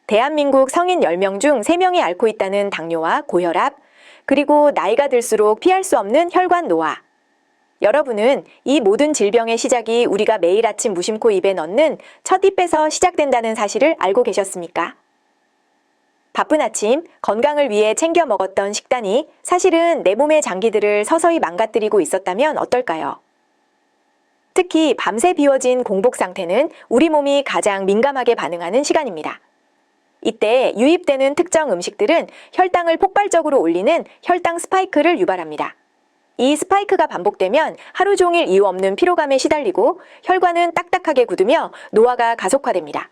대한민국 성인 10명 중 3명이 앓고 있다는 당뇨와 고혈압, 그리고 나이가 들수록 피할 수 없는 혈관 노화. 여러분은 이 모든 질병의 시작이 우리가 매일 아침 무심코 입에 넣는 첫 입에서 시작된다는 사실을 알고 계셨습니까? 바쁜 아침, 건강을 위해 챙겨 먹었던 식단이 사실은 내 몸의 장기들을 서서히 망가뜨리고 있었다면 어떨까요? 특히 밤새 비워진 공복 상태는 우리 몸이 가장 민감하게 반응하는 시간입니다. 이때 유입되는 특정 음식들은 혈당을 폭발적으로 올리는 혈당 스파이크를 유발합니다. 이 스파이크가 반복되면 하루 종일 이유 없는 피로감에 시달리고 혈관은 딱딱하게 굳으며 노화가 가속화됩니다.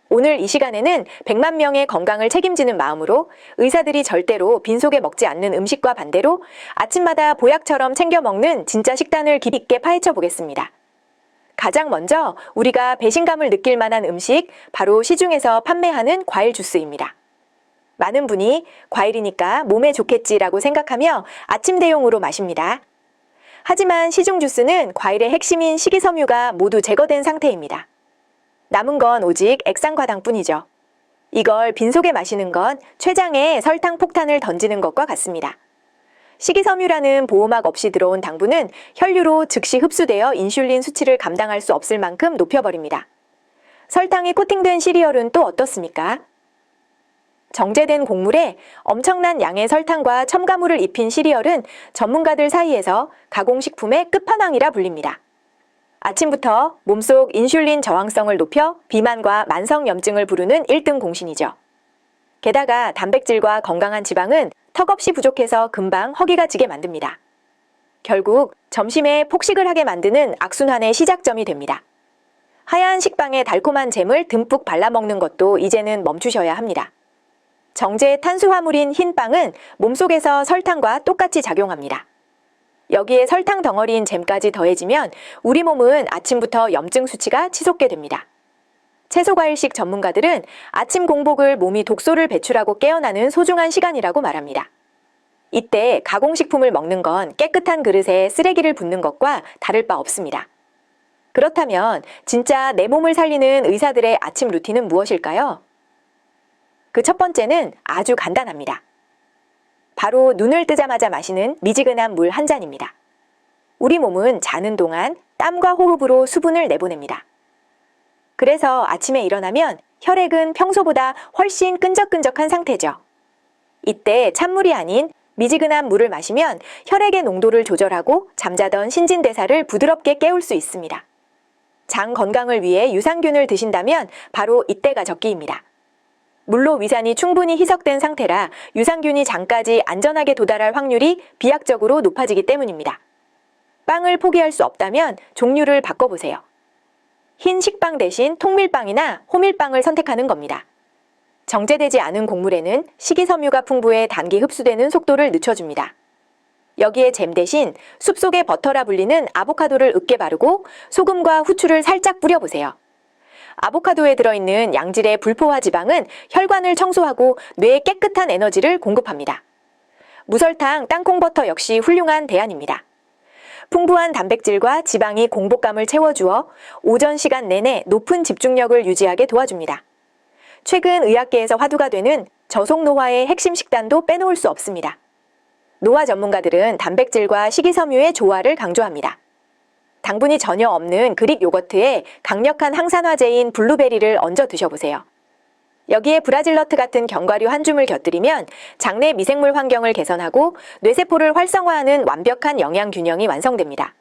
오늘 이 시간에는 100만 명의 건강을 책임지는 마음으로 의사들이 절대로 빈속에 먹지 않는 음식과 반대로 아침마다 보약처럼 챙겨 먹는 진짜 식단을 깊이 있게 파헤쳐 보겠습니다. 가장 먼저 우리가 배신감을 느낄 만한 음식, 바로 시중에서 판매하는 과일 주스입니다. 많은 분이 과일이니까 몸에 좋겠지라고 생각하며 아침 대용으로 마십니다. 하지만 시중 주스는 과일의 핵심인 식이섬유가 모두 제거된 상태입니다. 남은 건 오직 액상과당뿐이죠. 이걸 빈속에 마시는 건 췌장에 설탕 폭탄을 던지는 것과 같습니다. 식이섬유라는 보호막 없이 들어온 당분은 혈류로 즉시 흡수되어 인슐린 수치를 감당할 수 없을 만큼 높여버립니다. 설탕이 코팅된 시리얼은 또 어떻습니까? 정제된 곡물에 엄청난 양의 설탕과 첨가물을 입힌 시리얼은 전문가들 사이에서 가공식품의 끝판왕이라 불립니다. 아침부터 몸속 인슐린 저항성을 높여 비만과 만성염증을 부르는 1등 공신이죠. 게다가 단백질과 건강한 지방은 턱없이 부족해서 금방 허기가 지게 만듭니다. 결국 점심에 폭식을 하게 만드는 악순환의 시작점이 됩니다. 하얀 식빵에 달콤한 잼을 듬뿍 발라먹는 것도 이제는 멈추셔야 합니다. 정제 탄수화물인 흰 빵은 몸속에서 설탕과 똑같이 작용합니다. 여기에 설탕 덩어리인 잼까지 더해지면 우리 몸은 아침부터 염증 수치가 치솟게 됩니다. 채소과일식 전문가들은 아침 공복을 몸이 독소를 배출하고 깨어나는 소중한 시간이라고 말합니다. 이때 가공식품을 먹는 건 깨끗한 그릇에 쓰레기를 붓는 것과 다를 바 없습니다. 그렇다면 진짜 내 몸을 살리는 의사들의 아침 루틴은 무엇일까요? 그 첫 번째는 아주 간단합니다. 바로 눈을 뜨자마자 마시는 미지근한 물 한 잔입니다. 우리 몸은 자는 동안 땀과 호흡으로 수분을 내보냅니다. 그래서 아침에 일어나면 혈액은 평소보다 훨씬 끈적끈적한 상태죠. 이때 찬물이 아닌 미지근한 물을 마시면 혈액의 농도를 조절하고 잠자던 신진대사를 부드럽게 깨울 수 있습니다. 장 건강을 위해 유산균을 드신다면 바로 이때가 적기입니다. 물로 위산이 충분히 희석된 상태라 유산균이 장까지 안전하게 도달할 확률이 비약적으로 높아지기 때문입니다. 빵을 포기할 수 없다면 종류를 바꿔보세요. 흰 식빵 대신 통밀빵이나 호밀빵을 선택하는 겁니다. 정제되지 않은 곡물에는 식이섬유가 풍부해 단기 흡수되는 속도를 늦춰줍니다. 여기에 잼 대신 숲속의 버터라 불리는 아보카도를 으깨 바르고 소금과 후추를 살짝 뿌려보세요. 아보카도에 들어있는 양질의 불포화 지방은 혈관을 청소하고 뇌에 깨끗한 에너지를 공급합니다. 무설탕 땅콩버터 역시 훌륭한 대안입니다. 풍부한 단백질과 지방이 공복감을 채워주어 오전 시간 내내 높은 집중력을 유지하게 도와줍니다. 최근 의학계에서 화두가 되는 저속노화의 핵심 식단도 빼놓을 수 없습니다. 노화 전문가들은 단백질과 식이섬유의 조화를 강조합니다. 당분이 전혀 없는 그릭 요거트에 강력한 항산화제인 블루베리를 얹어 드셔보세요. 여기에 브라질너트 같은 견과류 한 줌을 곁들이면 장내 미생물 환경을 개선하고 뇌세포를 활성화하는 완벽한 영양 균형이 완성됩니다.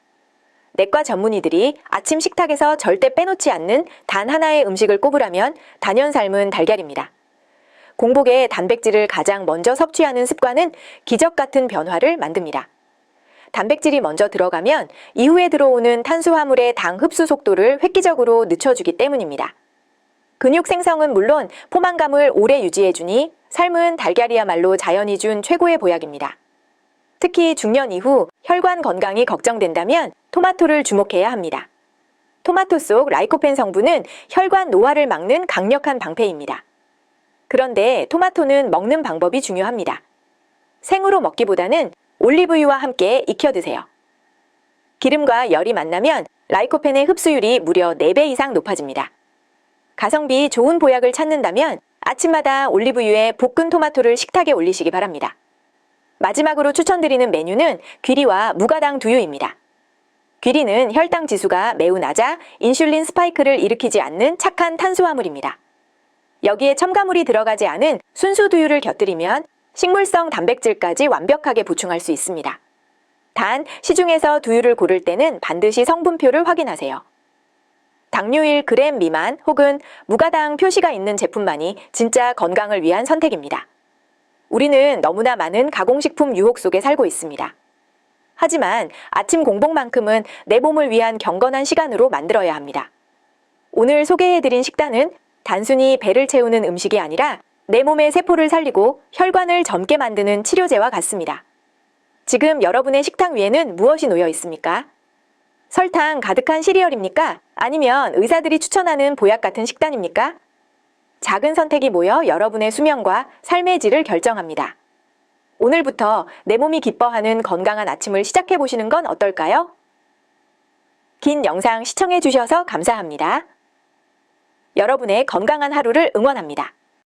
내과 전문의들이 아침 식탁에서 절대 빼놓지 않는 단 하나의 음식을 꼽으라면 단연 삶은 달걀입니다. 공복에 단백질을 가장 먼저 섭취하는 습관은 기적 같은 변화를 만듭니다. 단백질이 먼저 들어가면 이후에 들어오는 탄수화물의 당 흡수 속도를 획기적으로 늦춰주기 때문입니다. 근육 생성은 물론 포만감을 오래 유지해주니 삶은 달걀이야말로 자연이 준 최고의 보약입니다. 특히 중년 이후 혈관 건강이 걱정된다면 토마토를 주목해야 합니다. 토마토 속 라이코펜 성분은 혈관 노화를 막는 강력한 방패입니다. 그런데 토마토는 먹는 방법이 중요합니다. 생으로 먹기보다는 올리브유와 함께 익혀 드세요. 기름과 열이 만나면 라이코펜의 흡수율이 무려 4배 이상 높아집니다. 가성비 좋은 보약을 찾는다면 아침마다 올리브유에 볶은 토마토를 식탁에 올리시기 바랍니다. 마지막으로 추천드리는 메뉴는 귀리와 무가당 두유입니다. 귀리는 혈당 지수가 매우 낮아 인슐린 스파이크를 일으키지 않는 착한 탄수화물입니다. 여기에 첨가물이 들어가지 않은 순수 두유를 곁들이면 식물성 단백질까지 완벽하게 보충할 수 있습니다. 단, 시중에서 두유를 고를 때는 반드시 성분표를 확인하세요. 당류일 그램 미만 혹은 무가당 표시가 있는 제품만이 진짜 건강을 위한 선택입니다. 우리는 너무나 많은 가공식품 유혹 속에 살고 있습니다. 하지만 아침 공복만큼은 내 몸을 위한 경건한 시간으로 만들어야 합니다. 오늘 소개해드린 식단은 단순히 배를 채우는 음식이 아니라 내 몸의 세포를 살리고 혈관을 젊게 만드는 치료제와 같습니다. 지금 여러분의 식탁 위에는 무엇이 놓여 있습니까? 설탕 가득한 시리얼입니까? 아니면 의사들이 추천하는 보약 같은 식단입니까? 작은 선택이 모여 여러분의 수명과 삶의 질을 결정합니다. 오늘부터 내 몸이 기뻐하는 건강한 아침을 시작해 보시는 건 어떨까요? 긴 영상 시청해 주셔서 감사합니다. 여러분의 건강한 하루를 응원합니다.